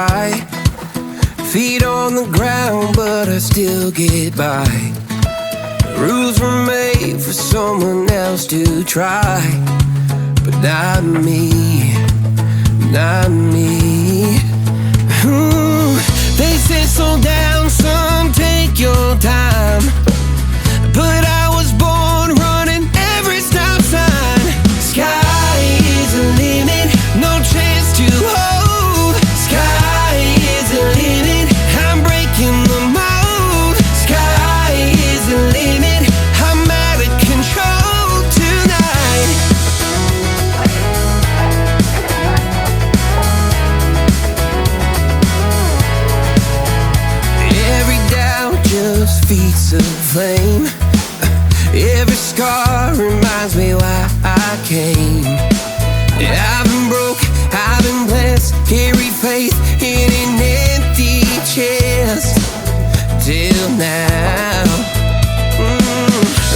try. Feet on the ground, but I still get by. Rules were made for someone else to try, but not me, not me. Ooh, they said slow down, son, take your time. But I was born running every stop sign. Sky is the limit, no chance to hold. Sky is the limit, I'm breaking the mold. Sky is the limit, I'm out of control tonight. Every doubt just feeds the flame. Every scar reminds me why I came. I've been broke, I've been blessed, carry faith in an empty chest till now.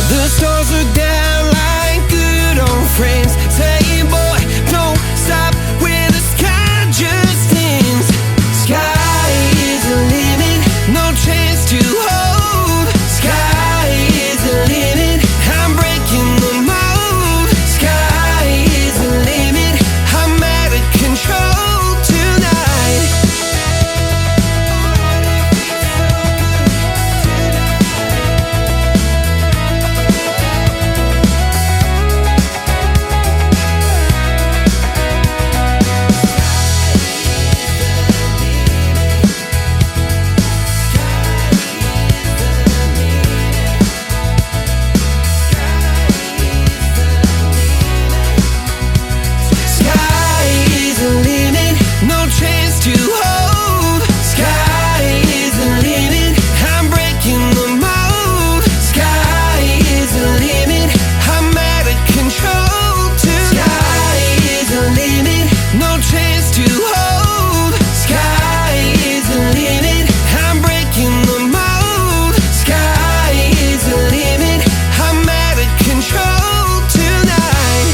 The stars are down like good old friends, saying, boy, don't stop where the sky just ends. Sky is the limit, no chance to hold. Sky is the limit, I'm breaking the mold. Sky is the limit, I'm out of control tonight. Sky is the limit, no chance to hold. Sky is the limit, I'm breaking the mold. Sky is the limit, I'm out of control tonight. Sky is the limit, no chance to hold. Sky is the limit, I'm breaking the mold. Sky is the limit, I'm out of control tonight.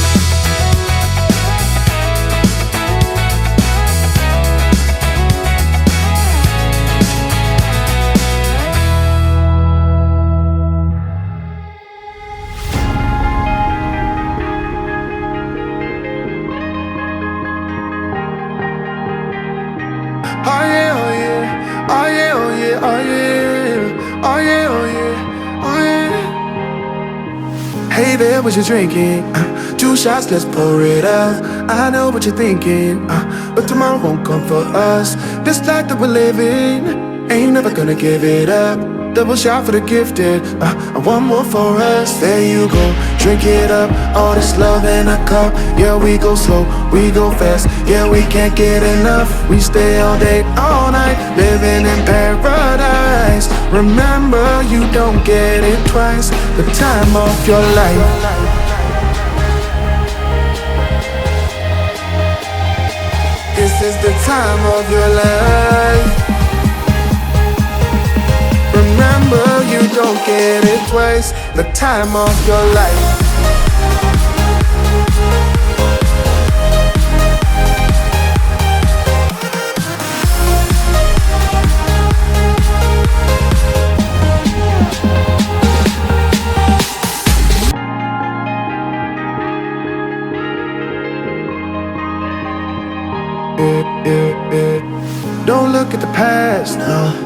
Oh yeah, oh yeah, oh yeah, oh yeah, oh yeah, oh yeah, oh yeah, oh yeah. Hey there, what you drinking? 2 shots, let's pour it out. I know what you're thinking, but tomorrow won't come for us. This life that we're living, ain't never gonna give it up. Double shot for the gifted, and one more for us. There you go, drink it up. All this love in a cup. Yeah, we go slow, we go fast. Yeah, we can't get enough. We stay all day, all night, living in paradise. Remember, you don't get it twice. The time of your life. This is the time of your life. Remember, you don't get it twice. The time of your life. Don't look at the past,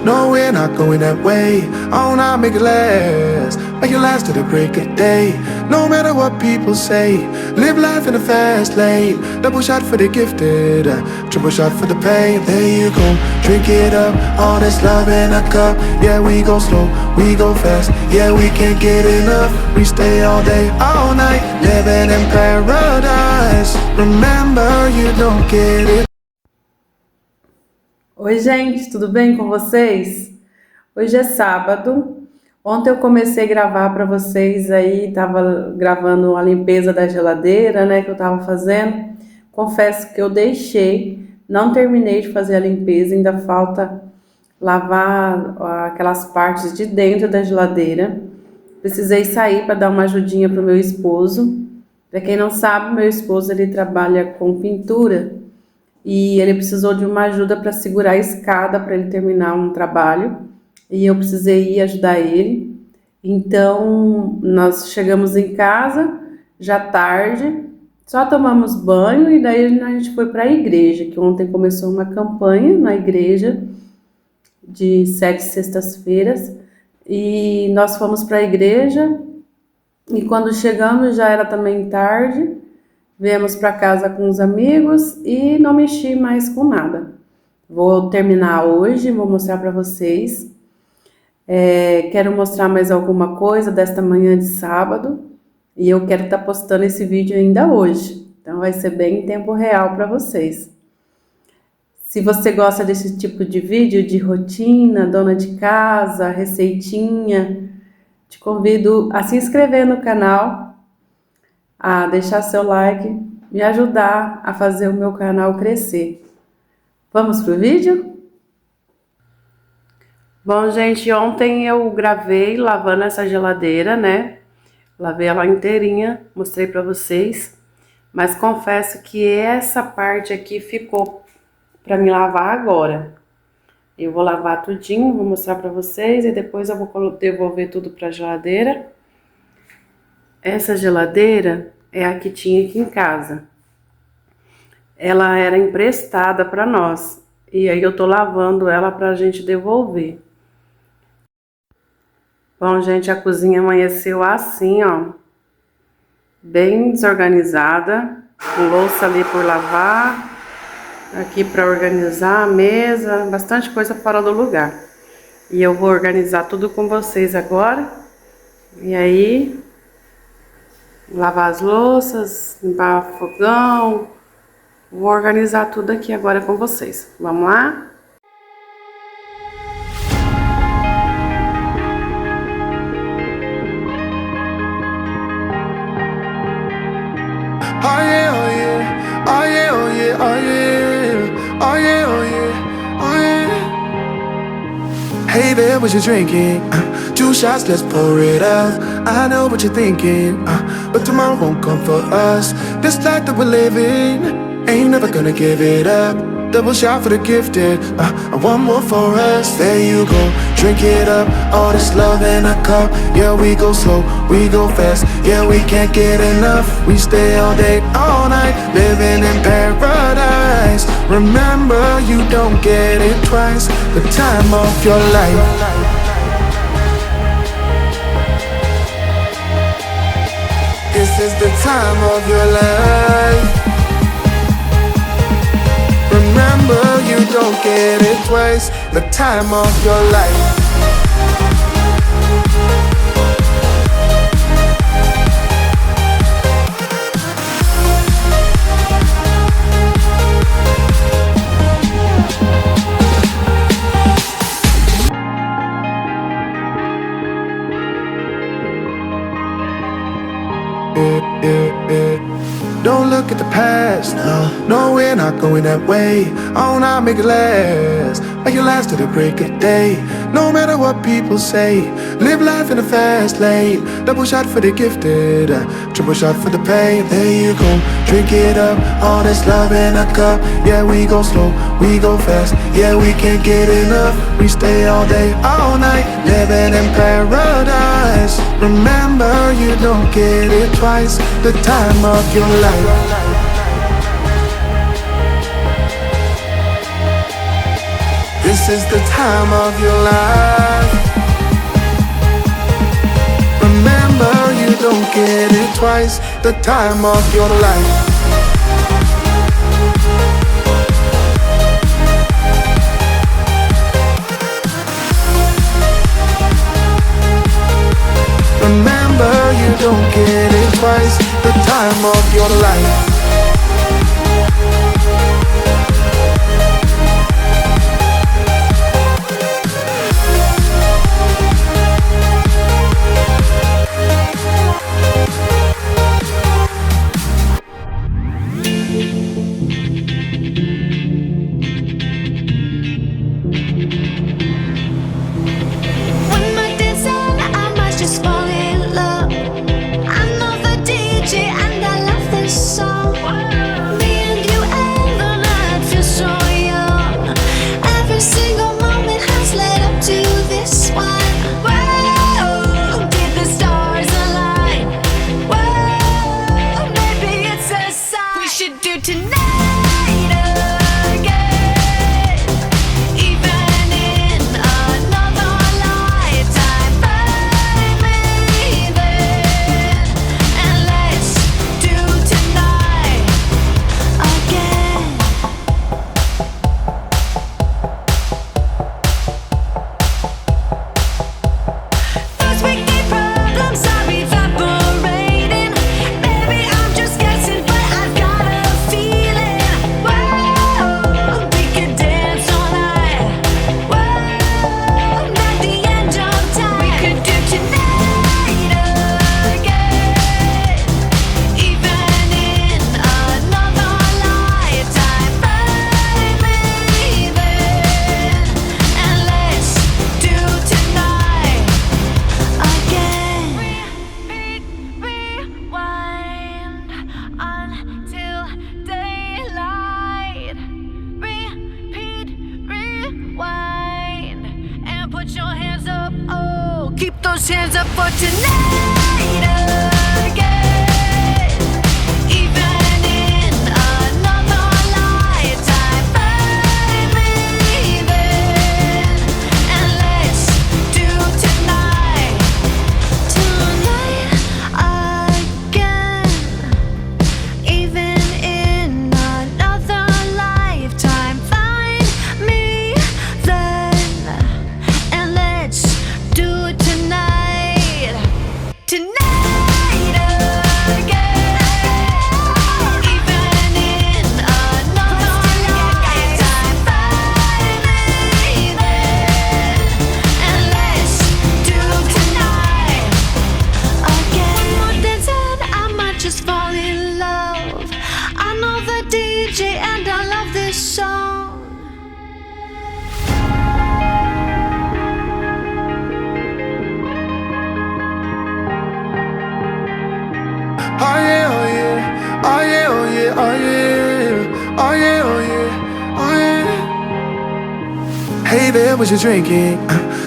no, we're not going that way. Oh, now make it last, make it last to the break of day. No matter what people say, live life in a fast lane. Double shot for the gifted, triple shot for the pain. There you go, drink it up, all this love in a cup. Yeah, we go slow, we go fast. Yeah, we can't get enough. We stay all day, all night, living in paradise. Remember, you don't get it. Oi gente, tudo bem com vocês? Hoje é sábado. Ontem eu comecei a gravar para vocês aí, tava gravando a limpeza da geladeira, né, que eu tava fazendo. Confesso que eu deixei, não terminei de fazer a limpeza, ainda falta lavar aquelas partes de dentro da geladeira. Precisei sair para dar uma ajudinha pro meu esposo. Para quem não sabe, meu esposo ele trabalha com pintura. e ele precisou de uma ajuda para segurar a escada para ele terminar um trabalho, e eu precisei ir ajudar ele. Então nós chegamos em casa já tarde, só tomamos banho e daí a gente foi para a igreja, que ontem começou uma campanha na igreja de 7 sextas-feiras, e nós fomos para a igreja, e quando chegamos já era também tarde. Viemos para casa com os amigos e não mexi mais com nada. Vou terminar hoje, vou mostrar para vocês. Quero mostrar mais alguma coisa desta manhã de sábado, e eu quero estar postando esse vídeo ainda hoje. Então vai ser bem em tempo real para vocês. Se você gosta desse tipo de vídeo, de rotina, dona de casa, receitinha, te convido a se inscrever no canal, a deixar seu like, me ajudar a fazer o meu canal crescer. Vamos pro vídeo? Bom, gente, ontem eu gravei lavando essa geladeira, né? Lavei ela inteirinha, mostrei pra vocês, mas confesso que essa parte aqui ficou pra me lavar agora. Eu vou lavar tudinho, vou mostrar pra vocês e depois eu vou devolver tudo pra geladeira. Essa geladeira é a que tinha aqui em casa. Ela era emprestada para nós, e aí eu tô lavando ela pra gente devolver. Bom, gente, a cozinha amanheceu assim, ó, bem desorganizada, com louça ali por lavar, aqui para organizar a mesa, bastante coisa fora do lugar. E eu vou organizar tudo com vocês agora, e aí lavar as louças, limpar o fogão, vou organizar tudo aqui agora com vocês. Vamos lá? Oh yeah, oh yeah, oh yeah, oh yeah, oh yeah, oh yeah, oh yeah, oh yeah. Hey there, what you drinking? 2 shots, let's pour it out. I know what you're thinking, but tomorrow won't come for us. This life that we're living, ain't never gonna give it up. Double shot for the gifted, and one more for us. There you go, drink it up. All this love in a cup. Yeah, we go slow, we go fast. Yeah, we can't get enough. We stay all day, all night, living in paradise. Remember, you don't get it twice. The time of your life. This is the time of your life. Remember, you don't get it twice. The time of your life. Don't look at the past, no, we're not going that way. Oh, now make it last, make it last to the break of day. No matter what people say, live life in a fast lane. Double shot for the gifted, triple shot for the pain. There you go, drink it up, all this love in a cup. Yeah, we go slow, we go fast. Yeah, we can't get enough. We stay all day, all night, living in paradise. Remember, you don't get it twice. The time of your life. This is the time of your life. Remember, you don't get it twice. The time of your life. Remember, you don't get it twice. The time of your life. When my days end, I might just fall in love. I know the DJ and I love this song. those hands up for tonight again. Even in another lifetime, find me then, and let's do tonight again. Even in another lifetime, find me then, and let's do it tonight again. Even in another lifetime, find me then, and let's do tonight again. More than 10, I might just fall in love. I know the DJ and I love this song. Oh yeah, oh yeah, oh yeah, oh yeah, oh yeah, oh yeah, oh yeah, oh yeah. Hey there, what you drinking?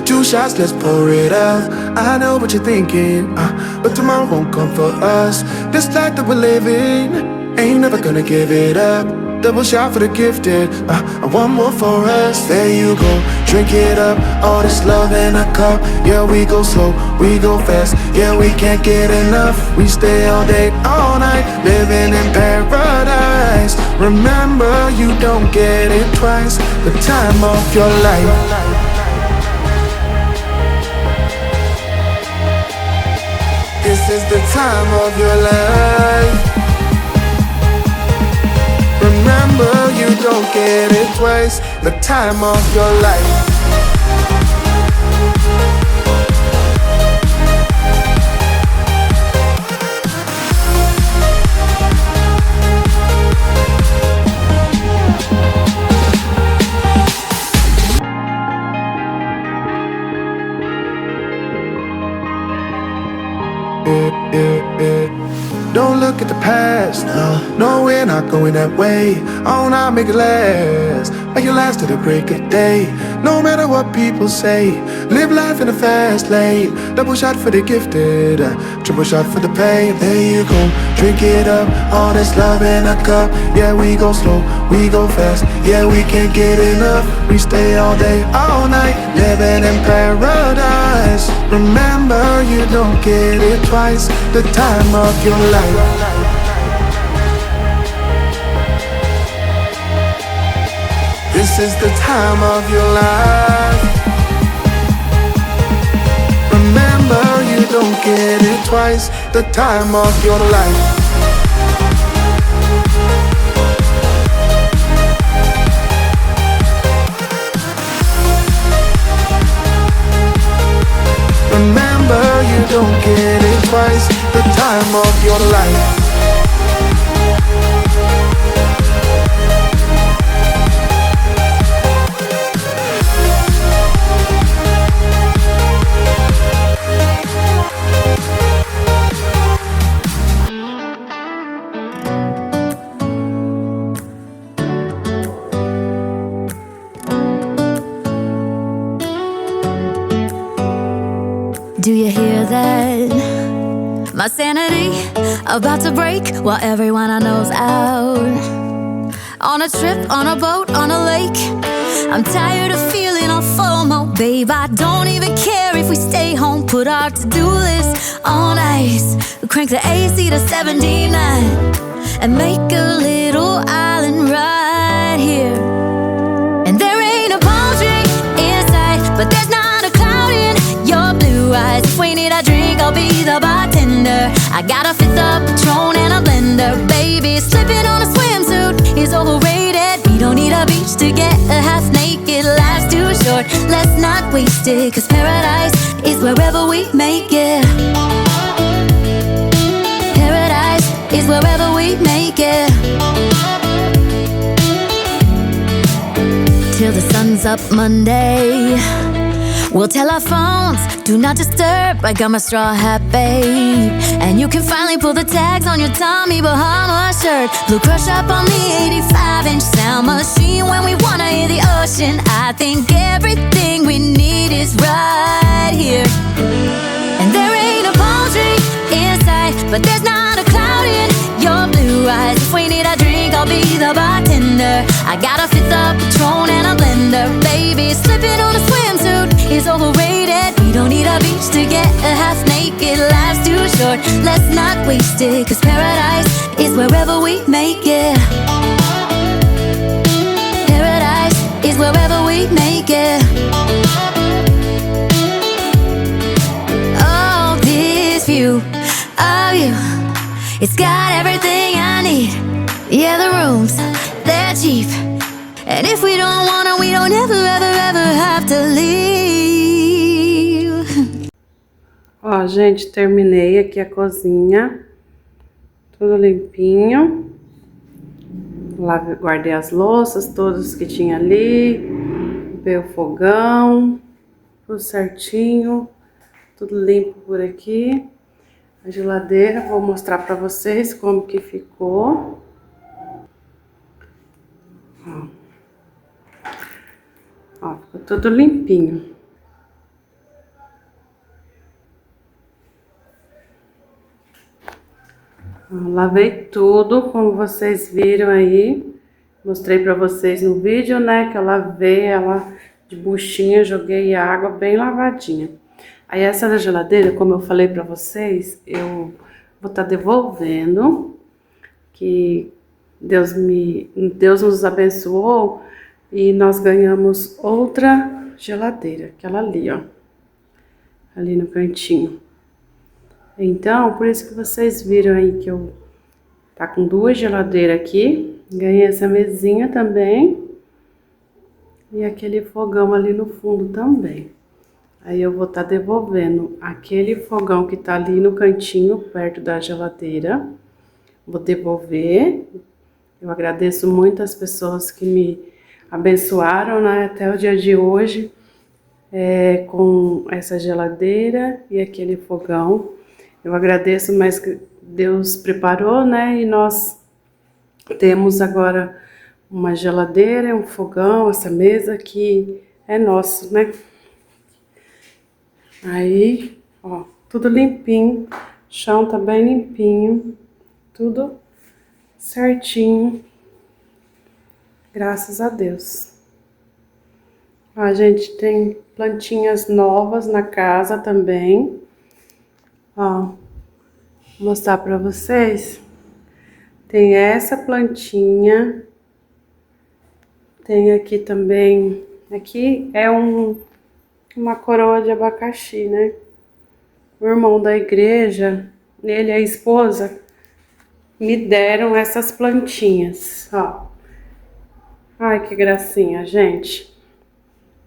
2 shots, let's pour it out. I know what you're thinking, but tomorrow won't come for us. This life that we're living, ain't never gonna give it up. Double shot for the gifted, and one more for us. There you go, drink it up. All this love in a cup. Yeah, we go slow, we go fast. Yeah, we can't get enough. We stay all day, all night, living in paradise. Remember, you don't get it twice. The time of your life. This is the time of your life. Remember, you don't get it twice. The time of your life. Don't look at the past, no, we're not going that way. Oh, now make it last, make it last to the break of day. No matter what people say, live life in a fast lane. Double shot for the gifted, triple shot for the pain. There you go, drink it up, all this love in a cup. Yeah, we go slow, we go fast. Yeah, we can't get enough. We stay all day, all night, living in paradise. Remember, you don't get it twice. The time of your life. This is the time of your life. Remember, you don't get it twice. The time of your life. Remember, you don't get it twice. The time of your life. Do you hear that? My sanity about to break while everyone I know's out. On a trip, on a boat, on a lake. I'm tired of feeling all FOMO, babe. I don't even care if we stay home. Put our to-do list on ice. Crank the AC to 79 and make a little island right here. And there ain't a palm tree in sight, but there's not a cloud in your blue eyes. If we need a drink, I'll be the bartender. I got a fifth of Patron and a blender. Baby, slipping on a swimsuit is overrated. We don't need a beach to get a half naked. Life's too short, let's not waste it. Cause paradise is wherever we make it. Paradise is wherever we make it. Till the sun's up Monday, we'll tell our phones, do not disturb. I got my straw hat, babe. And you can finally pull the tags on your Tommy Bahama shirt. Blue crush up on the 85-inch sound machine. When we wanna hear the ocean, I think everything we need is right here. And there ain't a palm tree in sight, but there's not a cloud in your blue eyes. If we need a drink, I'll be the bartender. I got a fifth of Patron and a blender. Baby, slipping on a swimsuit is overrated. We don't need a beach to get half naked. Life's too short, let's not waste it. Cause paradise is wherever we make it. Paradise is wherever we make it. Oh, this view of you, it's got everything I need. Yeah, the rooms, they're cheap. And if we don't wanna, we don't ever, ever, ever have to leave. Ó, gente, terminei aqui a cozinha. Tudo limpinho. Lá guardei as louças, todas que tinha ali. Limpei o fogão. Tudo certinho. Tudo limpo por aqui. A geladeira, vou mostrar pra vocês como que ficou. Ó, ficou tudo limpinho. Ó, lavei tudo, como vocês viram aí. Mostrei pra vocês no vídeo, né, que eu lavei ela de buchinha, joguei água bem lavadinha. Aí essa da geladeira, como eu falei pra vocês, eu vou estar devolvendo, que Deus nos abençoou e nós ganhamos outra geladeira, aquela ali, ó, ali no cantinho. Então, por isso que vocês viram aí que eu tá com duas geladeiras aqui, ganhei essa mesinha também e aquele fogão ali no fundo também. Aí eu vou estar devolvendo aquele fogão que tá ali no cantinho, perto da geladeira. Vou devolver. Eu agradeço muito as pessoas que me abençoaram, né, até o dia de hoje, com essa geladeira e aquele fogão. Eu agradeço, mas que Deus preparou, né, e nós temos agora uma geladeira, um fogão, essa mesa que é nosso, né. Aí, ó, tudo limpinho, o chão tá bem limpinho, tudo certinho, graças a Deus. Ó, a gente tem plantinhas novas na casa também, ó, vou mostrar pra vocês. Tem essa plantinha, tem aqui também, aqui é uma coroa de abacaxi, né? O irmão da igreja, ele e a esposa, me deram essas plantinhas, ó. Ai, que gracinha, gente.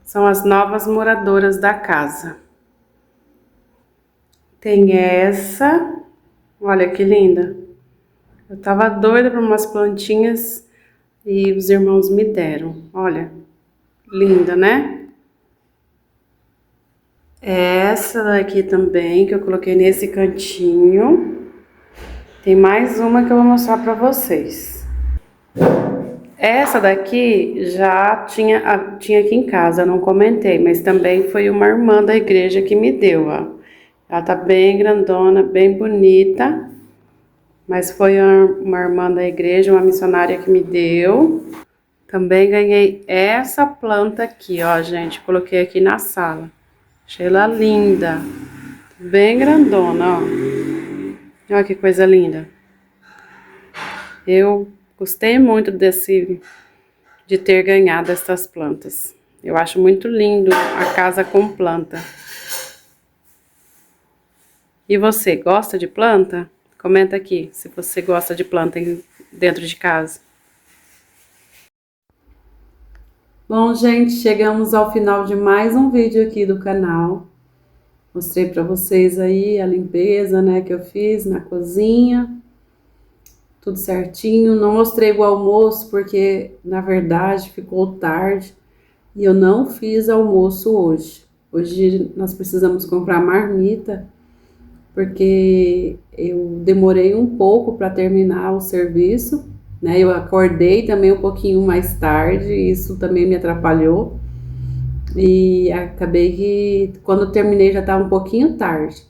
São as novas moradoras da casa. Tem essa, olha que linda. Eu tava doida por umas plantinhas e os irmãos me deram, olha. Linda, né? Essa daqui também, que eu coloquei nesse cantinho. Tem mais uma que eu vou mostrar pra vocês. Essa daqui já tinha aqui em casa, eu não comentei, mas também foi uma irmã da igreja que me deu, ó. Ela tá bem grandona, bem bonita, mas foi uma irmã da igreja, uma missionária que me deu. Também ganhei essa planta aqui, ó, gente, coloquei aqui na sala. Achei ela linda, bem grandona, ó. Olha que coisa linda. Eu gostei muito de ter ganhado essas plantas. Eu acho muito lindo a casa com planta. E você, gosta de planta? Comenta aqui se você gosta de planta dentro de casa. Bom, gente, chegamos ao final de mais um vídeo aqui do canal. Mostrei pra vocês aí a limpeza, né, que eu fiz na cozinha. Tudo certinho. Não mostrei o almoço porque, na verdade, ficou tarde. E eu não fiz almoço hoje. Hoje nós precisamos comprar marmita, porque eu demorei um pouco para terminar o serviço, né? Eu acordei também um pouquinho mais tarde, isso também me atrapalhou. E acabei que quando eu terminei já estava um pouquinho tarde.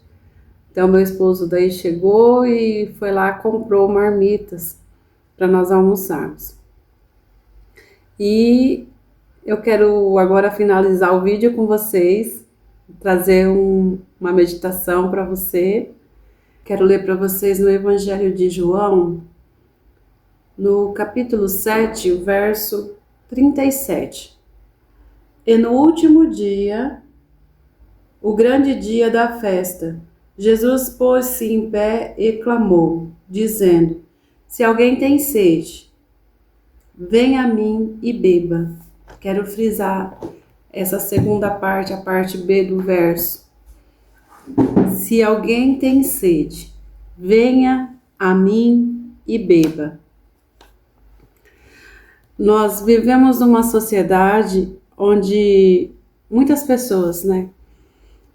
Então meu esposo daí chegou e foi lá, comprou marmitas para nós almoçarmos. E eu quero agora finalizar o vídeo com vocês, trazer uma meditação para você. Quero ler para vocês no Evangelho de João, no capítulo 7, o verso 37. E no último dia, o grande dia da festa, Jesus pôs-se em pé e clamou, dizendo: Se alguém tem sede, venha a mim e beba. Quero frisar essa segunda parte, a parte B do verso. Se alguém tem sede, venha a mim e beba. Nós vivemos numa sociedade onde muitas pessoas,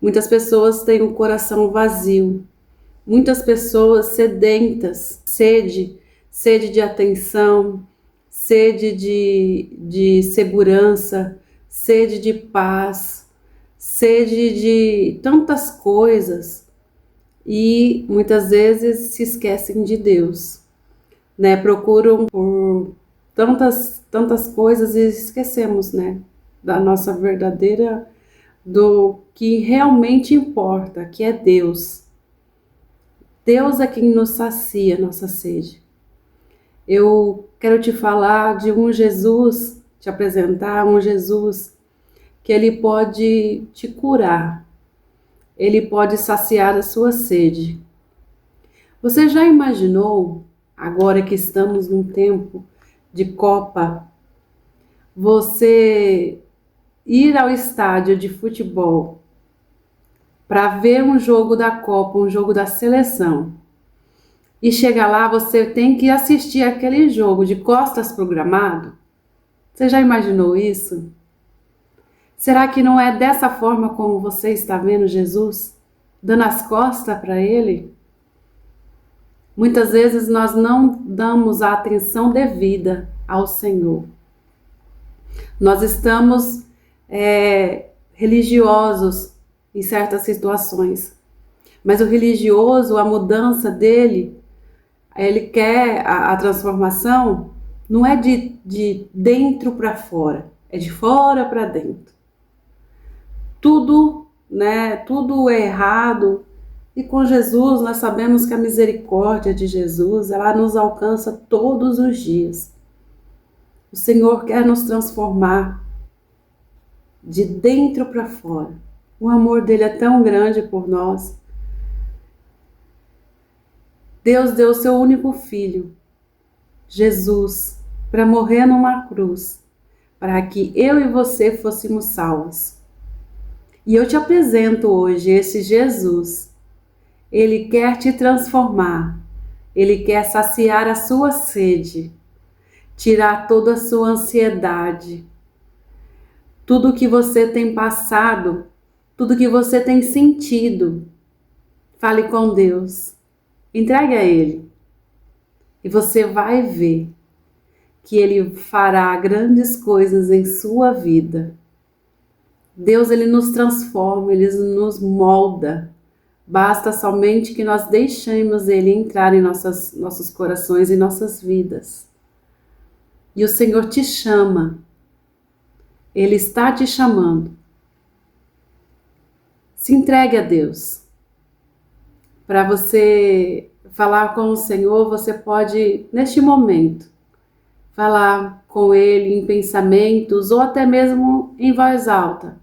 Muitas pessoas têm o coração vazio, muitas pessoas sedentas, sede de atenção, sede de segurança, sede de paz, sede de tantas coisas e muitas vezes se esquecem de Deus, Procuram por tantas coisas e esquecemos, da nossa verdadeira, do que realmente importa, que é Deus. Deus é quem nos sacia nossa sede. Eu quero te falar de um Jesus, te apresentar um Jesus que ele pode te curar, ele pode saciar a sua sede. Você já imaginou, agora que estamos num tempo de Copa, você ir ao estádio de futebol para ver um jogo da Copa, um jogo da seleção, e chegar lá, você tem que assistir aquele jogo de costas pro gramado? Você já imaginou isso? Será que não é dessa forma como você está vendo Jesus? Dando as costas para Ele? Muitas vezes nós não damos a atenção devida ao Senhor. Nós estamos religiosos em certas situações, mas o religioso, a mudança dele, ele quer a transformação, não é de dentro para fora, é de fora para dentro. Tudo é errado. E com Jesus, nós sabemos que a misericórdia de Jesus, ela nos alcança todos os dias. O Senhor quer nos transformar de dentro para fora. O amor dele é tão grande por nós. Deus deu o seu único filho, Jesus, para morrer numa cruz, para que eu e você fôssemos salvos. E eu te apresento hoje esse Jesus. Ele quer te transformar, ele quer saciar a sua sede, tirar toda a sua ansiedade, tudo que você tem passado, tudo que você tem sentido. Fale com Deus, entregue a Ele e você vai ver que Ele fará grandes coisas em sua vida. Deus, Ele nos transforma, Ele nos molda. Basta somente que nós deixemos Ele entrar em nossos corações e nossas vidas. E o Senhor te chama. Ele está te chamando. Se entregue a Deus. Para você falar com o Senhor, você pode, neste momento, falar com Ele em pensamentos ou até mesmo em voz alta.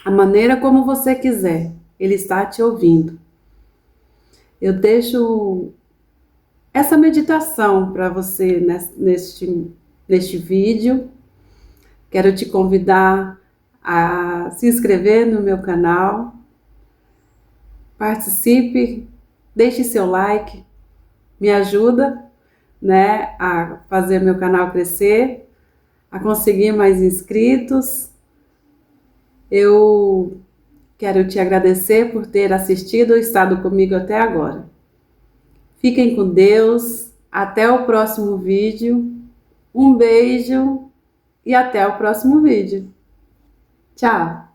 A maneira como você quiser. Ele está te ouvindo. Eu deixo essa meditação para você neste vídeo. Quero te convidar a se inscrever no meu canal. Participe, deixe seu like, me ajuda, a fazer meu canal crescer, a conseguir mais inscritos. Eu quero te agradecer por ter assistido e estado comigo até agora. Fiquem com Deus, até o próximo vídeo. Um beijo e até o próximo vídeo. Tchau!